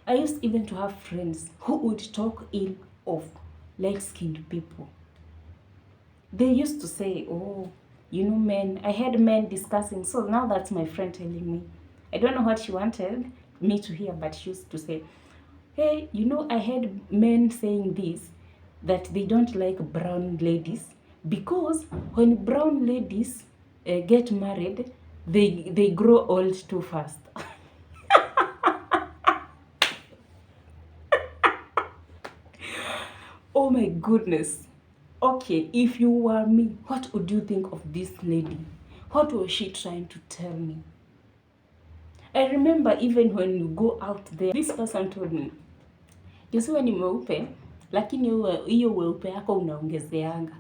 I used even to have friends who would talk ill of light-skinned people. They used to say, oh, men, I had men discussing. So now that's my friend telling me. I don't know what she wanted me to hear, but she used to say, hey, I had men saying this, that they don't like brown ladies because when brown ladies get married, they grow old too fast. Oh my goodness. Okay, if you were me, what would you think of this lady? What was she trying to tell me? I remember even when you go out there, this person told me, Josy wewe ni mweupe, lakini hiyo weupe yako unaongezeanga.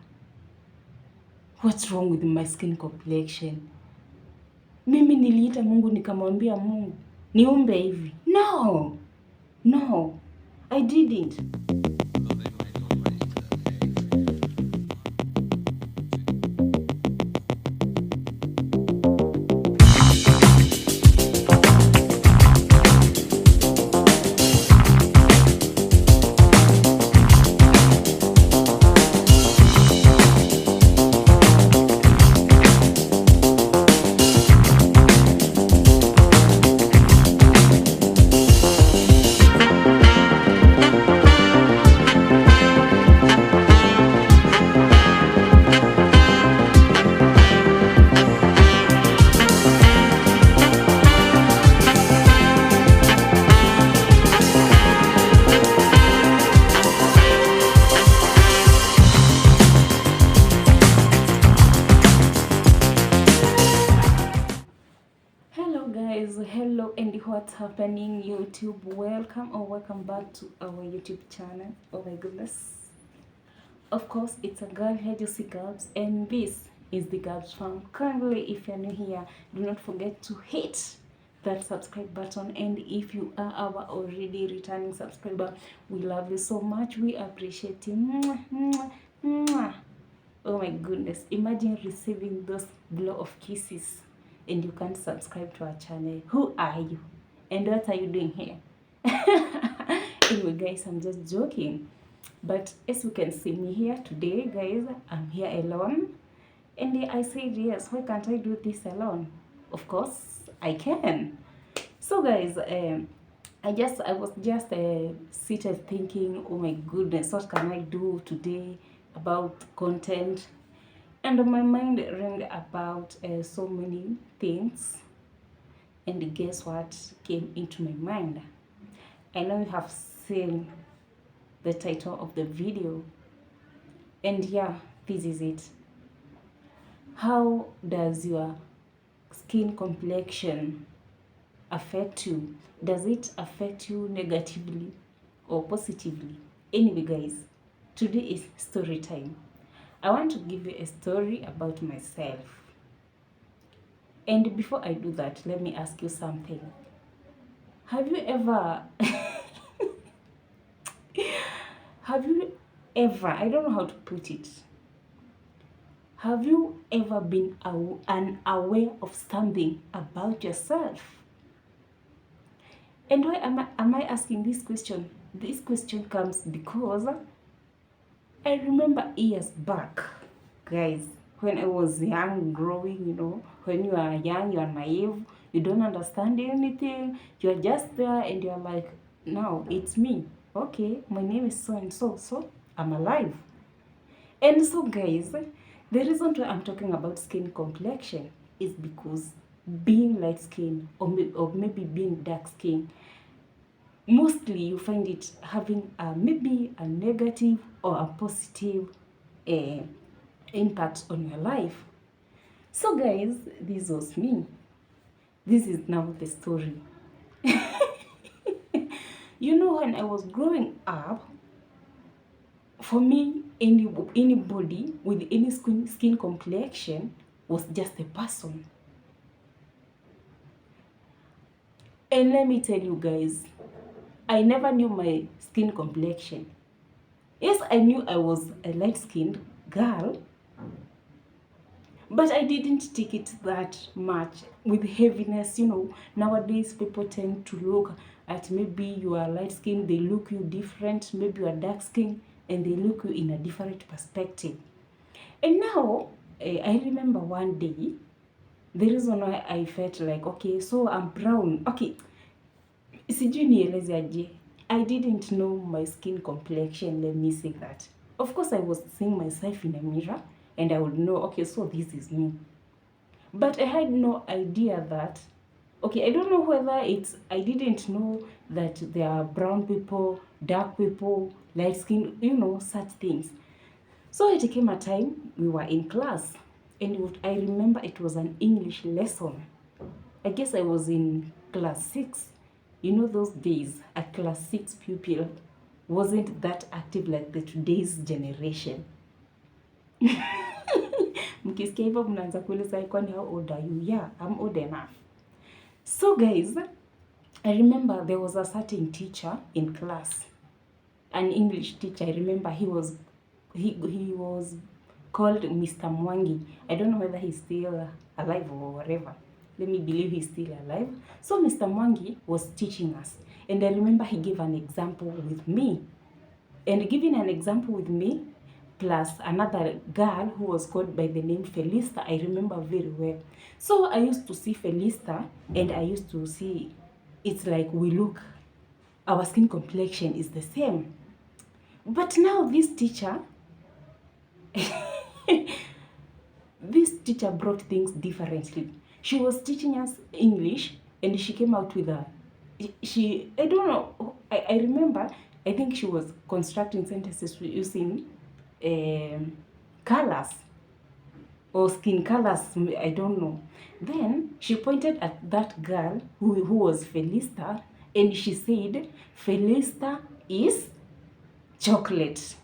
What's wrong with my skin complexion? Mimi niliita Mungu nikamwambia Mungu, niumbe hivi. No, I didn't. Hello and what's happening YouTube? Welcome back to our YouTube channel. Oh my goodness. Of course, it's a girl here, Josy Kabs, and this is the Kabs Farm. Currently, if you're new here, do not forget to hit that subscribe button, and if you are our already returning subscriber, we love you so much. We appreciate you. Mwah, mwah, mwah. Oh my goodness, imagine receiving those blow of kisses and you can't subscribe to our channel. Who are you? And what are you doing here? Anyway, guys, I'm just joking. But as you can see me here today, guys, I'm here alone. And I said, yes, why can't I do this alone? Of course, I can. So, guys, I was just seated thinking, oh my goodness, what can I do today about content? And my mind rang about so many things, and guess what came into my mind? I know you have seen the title of the video, and yeah, this is it. How does your skin complexion affect you? Does it affect you negatively or positively? Anyway, guys, today is story time. I want to give you a story about myself. And before I do that, let me ask you something. Have you ever, I don't know how to put it. Have you ever been unaware of something about yourself? And why am I asking this question? This question comes because I remember years back, guys, when I was young, growing, when you are young, you are naive, you don't understand anything, you are just there and you are like, no, it's me. Okay, my name is so and so, so I'm alive. And so, guys, the reason why I'm talking about skin complexion is because being light skin or maybe being dark skin, mostly you find it having maybe a negative or a positive impact on your life. So guys, this was me. This is now the story. When I was growing up, for me, anybody with any skin complexion was just a person. And let me tell you guys, I never knew my skin complexion. Yes, I knew I was a light-skinned girl, But I didn't take it that much with heaviness. Nowadays people tend to look at, maybe you are light skin, they look you different. Maybe you are dark skin and they look you in a different perspective. And now, I remember one day, the reason why I felt like, okay, so I'm brown. Okay, sijui nieleze aje. I didn't know my skin complexion, let me say that. Of course, I was seeing myself in a mirror and I would know, okay, so this is me. But I had no idea that, okay, I don't know whether I didn't know that there are brown people, dark people, light skin, such things. So it came a time we were in class, and I remember it was an English lesson. I guess I was in class 6. Those days, a class 6 pupil wasn't that active like the today's generation. Mkisikia hivyo mnaanza kuuliza, kwani how old are you? Yeah, I'm old enough. So guys, I remember there was a certain teacher in class, an English teacher. I remember he was called Mr. Mwangi. I don't know whether he's still alive or whatever. Let me believe he's still alive. So Mr. Mwangi was teaching us, and I remember he gave an example with me. And giving an example with me, plus another girl who was called by the name Felista, I remember very well. So I used to see Felista, and I used to see, it's like our skin complexion is the same. But now this teacher, this teacher brought things differently. She was teaching us English, and she came out with I don't know, I remember, I think she was constructing sentences using colors or skin colors, I don't know. Then she pointed at that girl who was Felista, and she said, Felista is chocolate.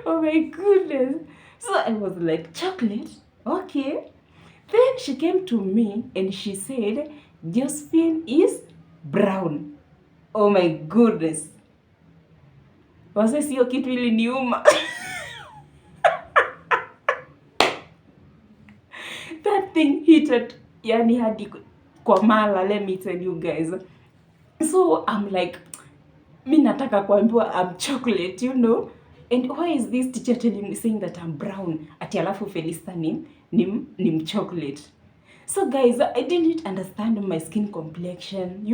Oh my goodness. So I was like, chocolate? Okay. Then she came to me and she said, Josephine is brown. Oh my goodness. Wase sio kitu iliniuma. That thing hit yani hadi kwa mala, let me tell you guys. So I'm like, mi nataka kuambiwa I'm chocolate, And why is this teacher telling me, saying that I'm brown? Ati alafu Felista nim chocolate. So guys, I didn't understand my skin complexion,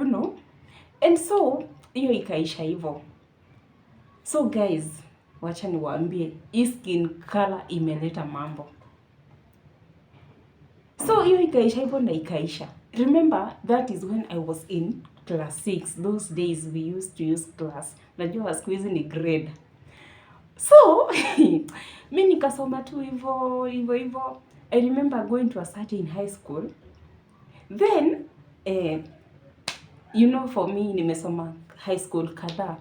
And so, hiyo ikaisha hivyo. So guys, wacha niwaambie, hii skin color imeleta mambo. So hiyo ikaisha hivyo na ikaisha. Remember, that is when I was in class 6. Those days we used to use class. Najua siku hizi ni grade. So, mi nikasoma tu hivyo. I remember going to a certain high school. Then, for me, nimesoma high school kadhaa.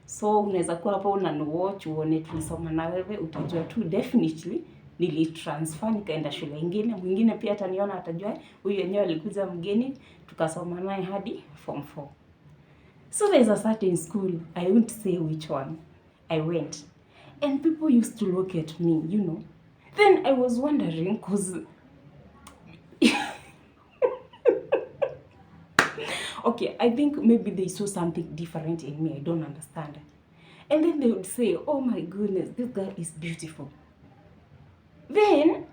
So, unaweza kuwa hapo unaniwatch uone tulisoma na wewe, utajua tu definitely nilitransfer nikaenda shule ingine. Mwingine pia ataniona atajua huyu yenyewe alikuja mgeni, tukasoma naye hadi form 4. So there's a certain school, I won't say which one, I went. And people used to look at me, Then I was wondering, because okay, I think maybe they saw something different in me, I don't understand. And then they would say, oh my goodness, this girl is beautiful. Then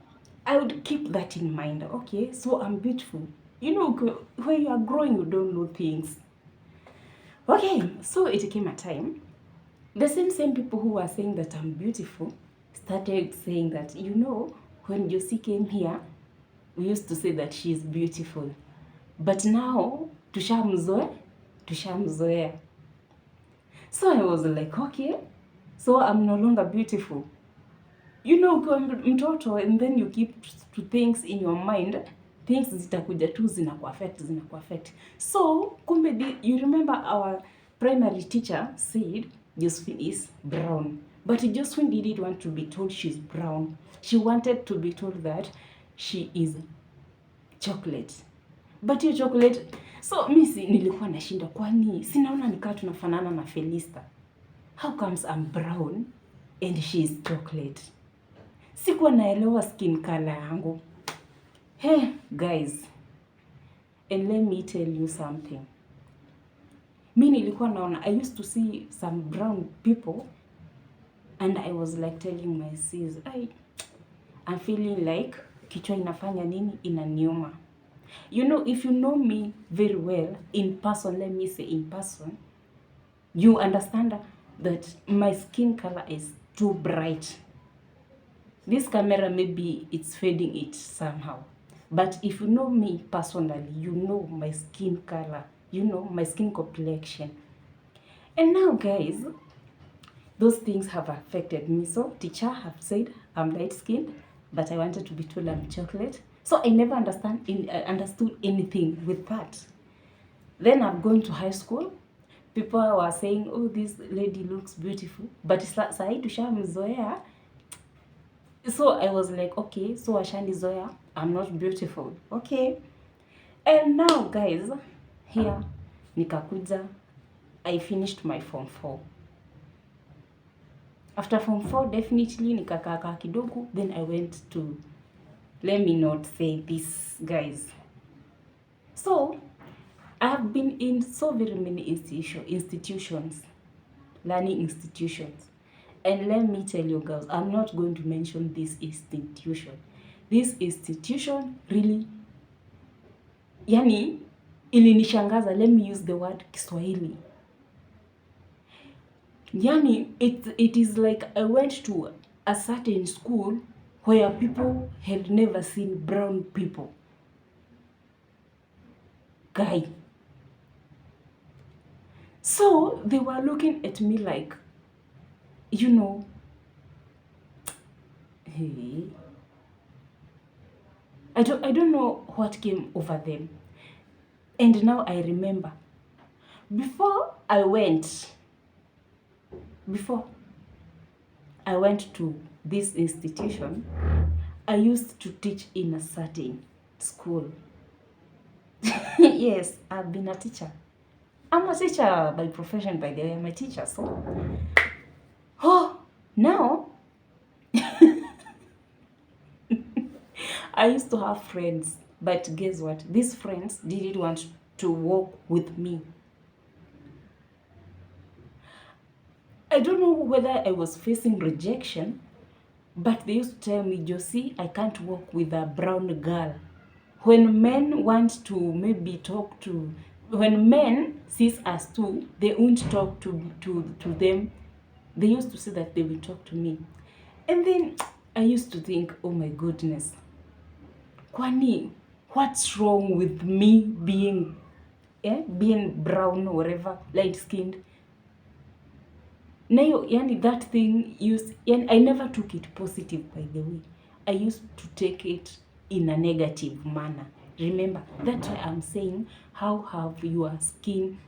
I would keep that in mind. Okay, so I'm beautiful. When you are growing, you don't know things. Okay, so it came a time. The same people who were saying that I'm beautiful started saying that, when Josy came here, we used to say that she is beautiful. But now, tushamzoea. So I was like, okay, so I'm no longer beautiful. Mtoto, and then you keep to things in your mind, things zitakuja tu zinakuaffect. So, kumbe, you remember our primary teacher said Josephine is brown. But Josephine didn't want to be told she's brown. She wanted to be told that she is chocolate. But your chocolate, so mimi nilikuwa nashinda, kwani sinaona nikaa tunafanana na Felista. How comes I'm brown and she is chocolate. Sikuwa naelewa skin color yangu. Hey guys, and let me tell you something. Mi nilikuwa naona, I used to see some brown people and I was like telling my sis, I'm feeling like kichwa inafanya nini, inaniuma. You know, if you know me very well in person, let me say in person, you understand that my skin color is too bright. This camera, maybe it's fading it somehow. But if you know me personally, you know my skin color, you know my skin complexion. And now, guys, those things have affected me. So teacher have said I'm light skinned, but I wanted to be told I'm chocolate. So I never understood anything with that. Then I've gone to high school. People were saying, oh, this lady looks beautiful. But sahi tushamzoea. So I was like, okay, so washanizoea, I'm not beautiful. Okay. And now, guys, here, nikakuja, I finished my form 4. After form 4, definitely, nikakaa kidogo, then I went to, let me not say this, guys. So, I have been in so very many institutions, learning institutions. And let me tell you girls, I'm not going to mention this institution. This institution really, yani, ilinishangaza. Let me use the word Kiswahili. Yani, it is like I went to a certain school where people had never seen brown people. Guy. So, they were looking at me like, you know, hey, I don't know what came over them. And now I remember, before I went to this institution, I used to teach in a certain school. Yes, I've been a teacher. I'm a teacher by profession, by the way. I'm a teacher, so. Oh, now, I used to have friends, but guess what? These friends didn't want to work with me. I don't know whether I was facing rejection, but they used to tell me, Josy, I can't work with a brown girl. When men want to maybe talk to, when men sees us too, they won't talk to them. They used to say that they will talk to me. And then I used to think, oh my goodness, kwani, what's wrong with me being brown or whatever, light skinned? Nayo, yani that thing I never took it positive, by the way. I used to take it in a negative manner. Remember, that's why I'm saying, how have your skin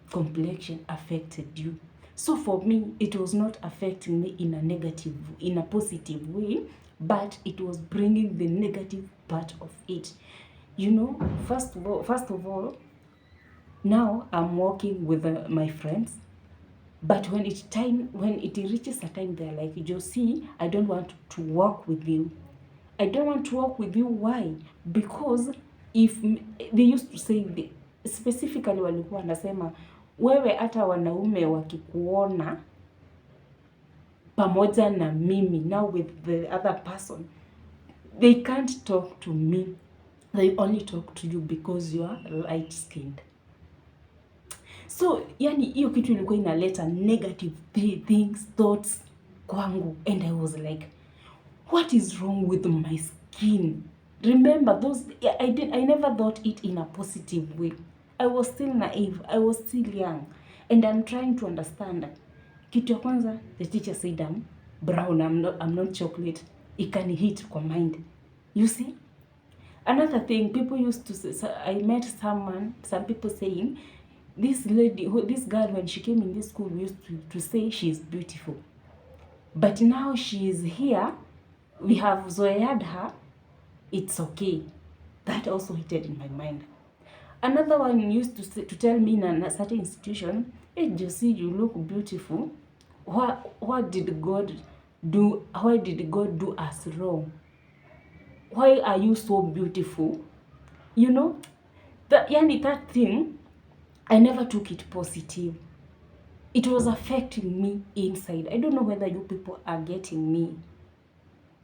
complexion affected you? So for me, it was not affecting me in a positive way, but it was bringing the negative part of it. You know, first of all, now I'm working with my friends. But when it reaches a time, they're like, Josy, I don't want to work with you. I don't want to work with you. Why? Because if they used to say, specifically walikuwa wanasema, wewe hata wanaume wakikuona pamoja na mimi, now with the other person, they can't talk to me. They only talk to you because you are light skinned. So, yani hiyo kitu ilikuwa inaleta negative thoughts kwangu, and I was like, what is wrong with my skin? Remember, I never thought it in a positive way. I was still naive, I was still young, and I'm trying to understand. Kitu ya kwanza, the teacher said I'm brown, I'm not chocolate. It can hit kwa mind. You see? Another thing, people used to say, I met some people saying, this girl, when she came in this school, we used to say she's beautiful. But now she is here, we have zoead her, it's okay. That also hit in my mind. Another one used to tell me in a certain institution, hey Josy, you look beautiful. What did God did God do us wrong? Why are you so beautiful? You know, that thing, I never took it positive. It was affecting me inside. I don't know whether you people are getting me.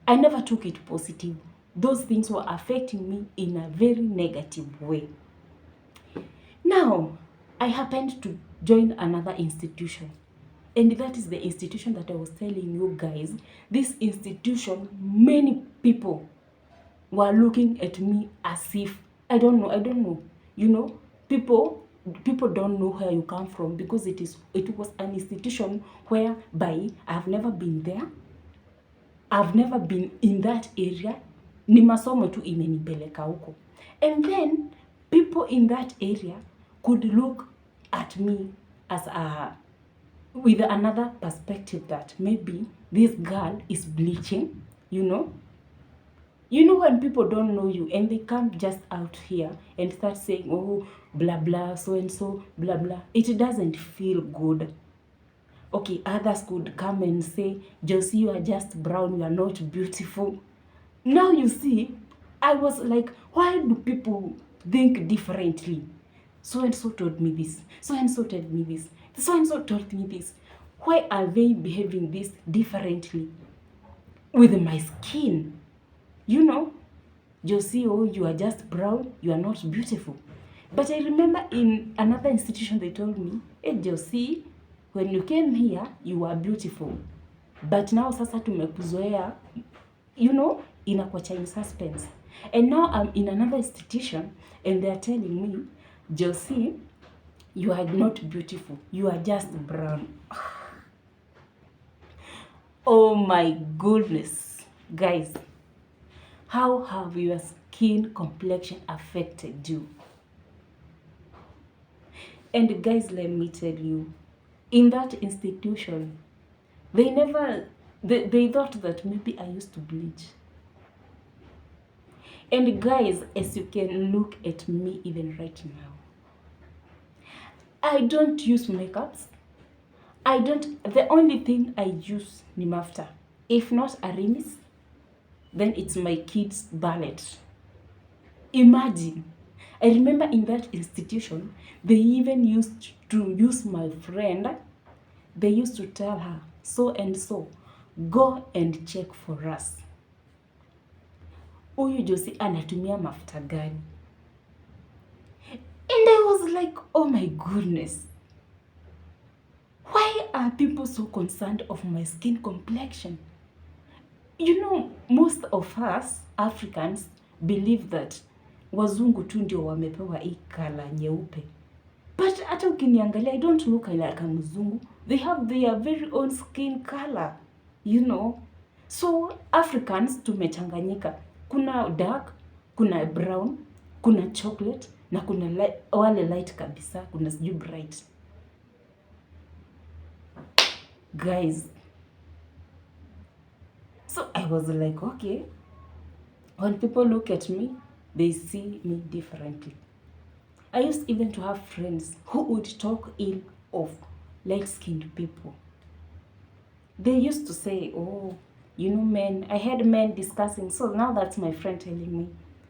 I never took it positive. Those things were affecting me in a very negative way. Now, I happened to join another institution. And that is the institution that I was telling you guys. This institution, many people were looking at me as if, I don't know. You know, people don't know where you come from, because it was an institution whereby I've never been there. I've never been in that area. Ni masomo tu imenipeleka huko. And then people in that area could look at me as with another perspective, that maybe this girl is bleaching, you know. You know, when people don't know you and they come just out here and start saying, oh, blah, blah, so and so, blah, blah. It doesn't feel good. Okay, others could come and say, Josy, you are just brown, you are not beautiful. Now you see, I was like, why do people think differently? So and so told me this. So and so told me this. So and so told me this. Why are they behaving this differently with my skin? You know, Josy, oh, you are just brown, you are not beautiful. But I remember in another institution they told me, hey, Josy, when you came here, you were beautiful. But now sasa tumekuzoea, you know, inakuacha in suspense. And now I'm in another institution and they're telling me, Josy, you are not beautiful, you are just brown. Oh my goodness, guys. How have your skin complexion affected you? And guys, let me tell you, in that institution, they thought that maybe I used to bleach. And guys, as you can look at me even right now, I don't use makeups. The only thing I use ni mafuta. If not Arimis, then it's my kids' ballet. Imagine. I remember in that institution, they even used to use my friend. They used to tell her, so and so, go and check for us. Huyu Josy anatumia mafuta gani? And I was like, oh my goodness. Why are people so concerned of my skin complexion? You know, most of us Africans believe that wazungu tu ndio wamepewa hii color nyeupe. But hata ukiniangalia, I don't look like a mzungu. They have their very own skin color, you know. So Africans tumechanganyika. Kuna dark, kuna brown, kuna chocolate, na kuna wale light kabisa, kuna sijui bright. Guys, so I was like, okay, when people look at me, they see me differently. I used even to have friends who would talk ill of light-skinned people. They used to say, oh, you know, men. I had men discussing. So now that's my friend telling me.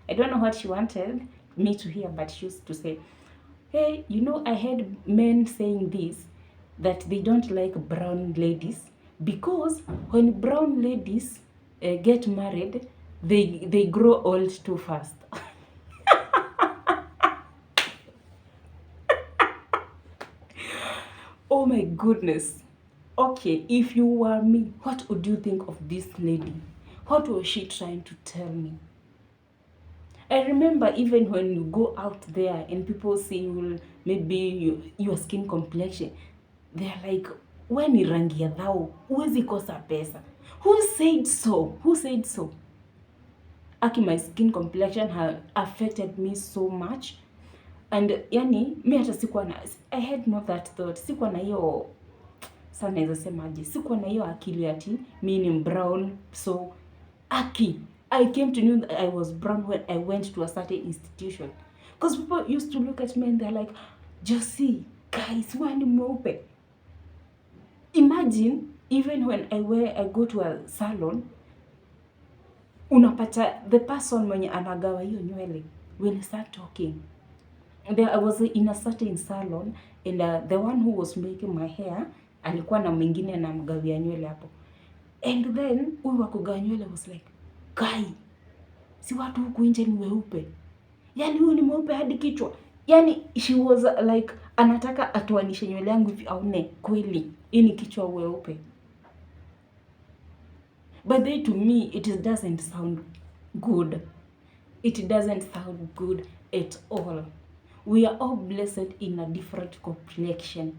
I don't know what she wanted me to hear, but she used to say, hey, you know, I had men saying this, that they don't like brown ladies because when brown ladies get married, they grow old too fast. Oh my goodness. Okay, if you were me, what would you think of this lady? What was she trying to tell me? I remember even when you go out there and people say you maybe your skin complexion, they're like, we ni rangi ya dhao, huwezi kosa pesa. Who said so? Who said so? Aki, my skin complexion had affected me so much. And yani, mi hata sikuwa na, I had not that thought. Sikuwa na hiyo, sana naweza semaje, sikuwa na hiyo akili ati, mi ni brown, so, aki, I came to know that I was brown when I went to a certain institution. Because people used to look at me and they're like, Josy, guys, wewe ni mweupe. Imagine, even when I go to a salon, unapata the person mwenye anagawa hiyo nywele will start talking. I was in a certain salon and the one who was making my hair alikuwa na mwingine anamgawia nywele hapo, and then huyu wa kugawa nywele was like, guy, si watu huku nje ni weupe, yani huyu ni mweupe hadi kichwa. Yani she was like anataka atoanishe nywele yangu hivi aone kweli hii ni kichwa weupe. But they, to me, it doesn't sound good. It doesn't sound good at all. We are all blessed in a different complexion.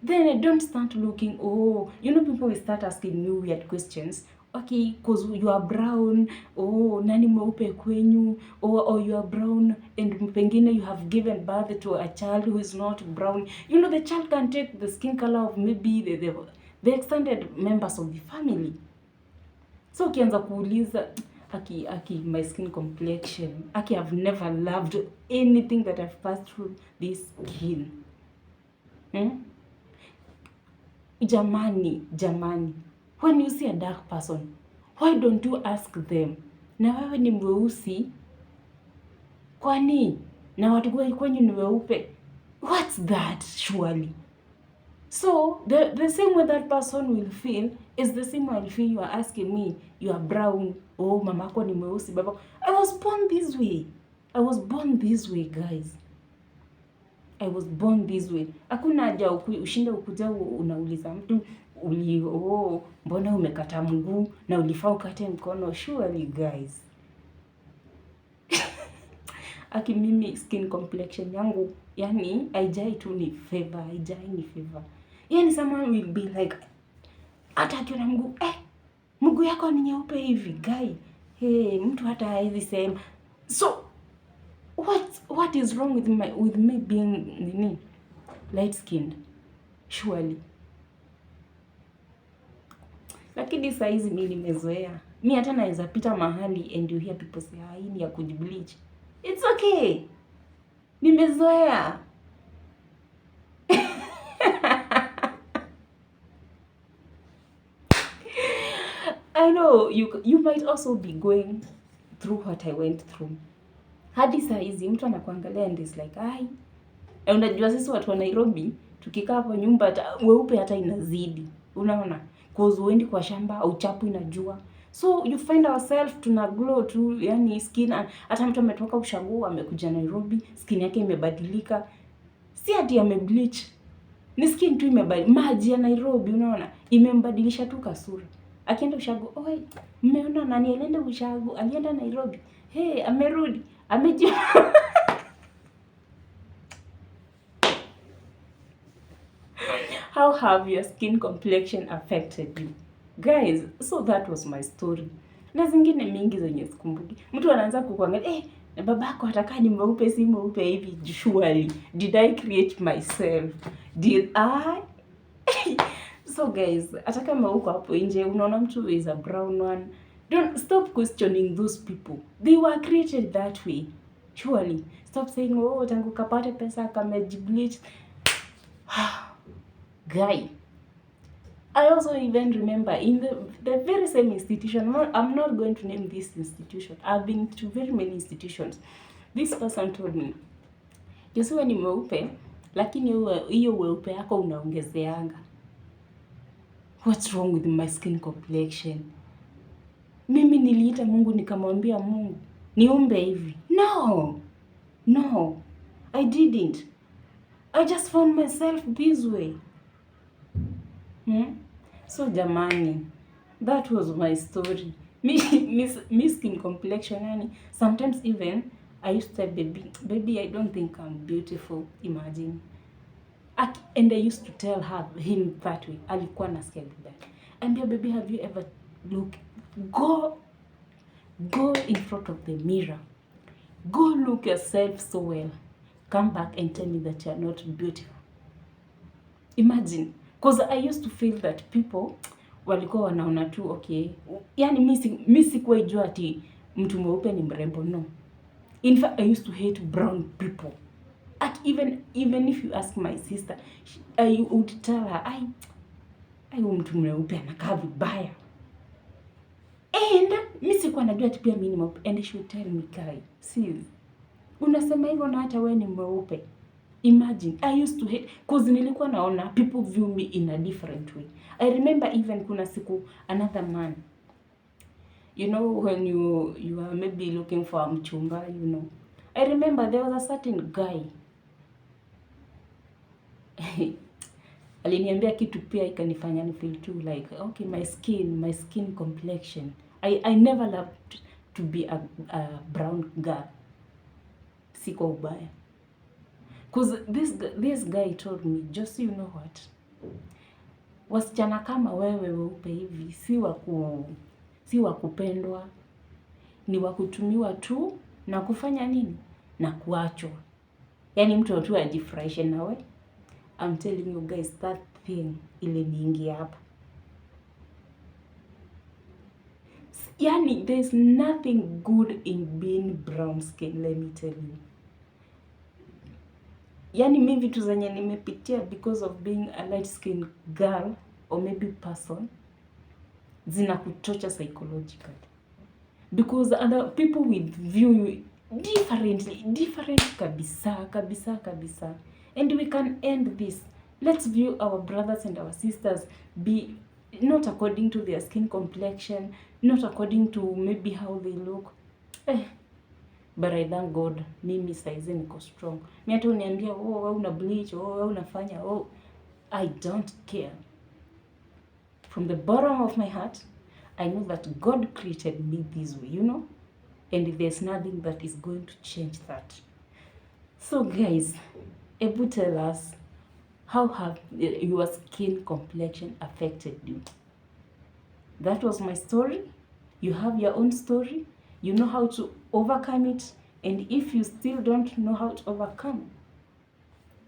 Then I don't start looking, people will start asking me weird questions. Okay, because you are brown, nani mweupe kwenyu, or you are brown and pengine you have given birth to a child who is not brown. The child can take the skin color of maybe the extended members of the family. So ukianza kuuliza my skin complexion, I've never loved anything that I've passed through this skin. Jamani, when you see a dark person, why don't you ask them, na wewe ni mweusi, kwani na watu kwenyu ni weupe? What's that surely? So the same way that person will feel is the same way I'll feel you are asking me, you are brown, mamako ni mweusi, baba. I was born this way, guys. I was born this way. Hakuna haja ushinde ukuja unauliza mtu mbona umekata mguu na ulifaa ukate mkono. Surely guys. Mimi skin complexion yangu, yani haijai tu ni favor. Yani someone will be like, hata akiona mguu yako ni nyeupe hivi, guy. Mtu hata haizi sema. So what is wrong with me being light skinned? Surely. Lakini saa hizi mimi nimezoea. Mimi hata naweza pita mahali and you hear people say, hii ni ya kujibleach. It's okay. Nimezoea. I know you might also be going through what I went through. Hadi saa hizi mtu anakuangalia and is like, unajua sisi watu wa Nairobi tukikaa hapo nyumba weupe hata inazidi. Unaona? Cause uendi kwa shamba au chapu inajua. So you find ourselves tuna glow tu, yani skin. Hata mtu ametoka ushago amekuja Nairobi, skin yake imebadilika. Si ati amebleach. Ni skin tu imebadilika. Maji ya Nairobi unaona imembadilisha tu kasura. Akienda ushago, mmeona nani alienda ushago, alienda Nairobi. Amerudi. How have your skin complexion affected you? Guys, so that was my story. Na zingine mingi zenye sikumbuki. Mtu anaanza kukuangalia, babako atakaa ni mweupe si mweupe hivi. Surely, did I create myself? Did I? So guys, hata kama uko hapo nje unaona mtu is a brown one, don't stop questioning those people. They were created that way. Surely, stop saying, tangu kapate pesa kamejibleach. Guy, I also even remember in the very same institution, I'm not going to name this institution. I've been to very many institutions. This person told me, Josy ni mweupe, lakini hiyo weupe yako unaongezeanga. What's wrong with my skin complexion? Mimi niliita Mungu nikamwambia Mungu, niumbe hivi. No, I didn't. I just found myself this way. So jamani, that was my story. Me skin complexion, yani sometimes even I used to say, baby, I don't think I'm beautiful. Imagine. And I used to tell him that way. Alikuwa nasikia vibaya. And baby, have you ever go in front of the mirror. Go look yourself so well. Come back and tell me that you are not beautiful. Imagine. Because I used to feel that people walikuwa wanaona tu okay. Yani mimi sikuwa ijua ati mtu mweupe ni mrembo, no. In fact, I used to hate brown people. Even if you ask my sister, I would tell her, Huyu mtu mweupe anakaa vibaya. And mimi sikuwa najua ati pia mimi ni mweupe. And she would tell me, Kai, see, unasema hivyo na hata wewe ni mweupe. Imagine, I used to hate, cause nilikuwa naona people view me in a different way. I remember even kuna siku another man, you know, when you are maybe looking for a mchumba, you know. I remember there was a certain guy. Aliniambia kitu pia ikanifanya ni feel too like, okay, my skin complexion. I never loved to be a brown girl. Siko ubaya. Cause this guy told me, Josy, you know what? Wasichana kama wewe weupe hivi si wa kupendwa, ni wa kutumiwa tu na kufanya nini? Na kuachwa. Yaani mtu tu ajifurahishe nawe. I'm telling you guys, that thing ile niingia hapo. Yaani there's nothing good in being brown skin, let me tell you. Yaani mimi vitu zenye nimepitia because of being a light skin girl or maybe person zinakuchocha psychologically. Because other people will view you different kabisa. And we can end this. Let's view our brothers and our sisters be not according to their skin complexion, not according to maybe how they look. But I thank God, mimi saizi niko strong. Mimi hata uniambia, wewe una bleach, wewe unafanya, I don't care. From the bottom of my heart, I know that God created me this way, you know? And there's nothing that is going to change that. So guys, able tell us, how have your skin complexion affected you? That was my story. You have your own story. You know how to overcome it. And if you still don't know how to overcome,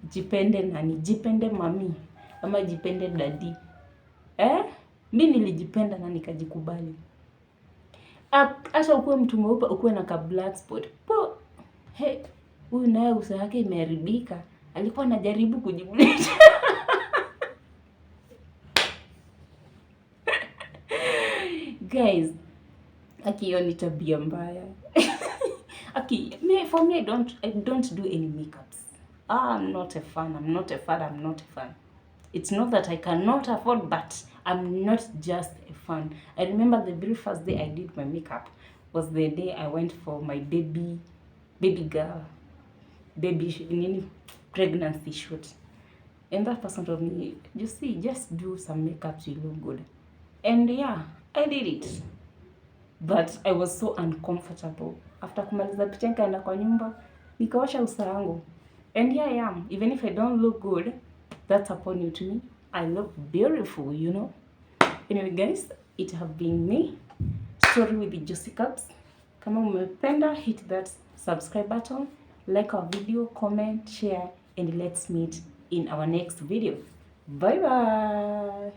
jipende nani? Jipende mami ama jipende daddy. Mimi nilijipenda na nikajikubali. Acha ukuwe mtu mweupe, ukuwe na ka black spot. Huyu naye uso yake imeharibika. Alikuwa anajaribu kujibleach. Guys, hiyo ni tabia mbaya. For me, I don't do any makeups. I'm not a fan. It's not that I cannot afford, but I'm not just a fan. I remember the very first day I did my makeup was the day I went for my baby girl, pregnancy shoot. And that person told me, you see, just do some makeup, you look good. And yeah, I did it. But I was so uncomfortable. After kumaliza picha nikaenda kwa nyumba, nikaosha uso wangu. And here I am. Even if I don't look good, that's upon you to me. I look beautiful, you know. Anyway guys, it have been me, Story with the Josy Kabs. Kama umependa, hit that subscribe button, like our video, comment, share, and let's meet in our next video. Bye bye.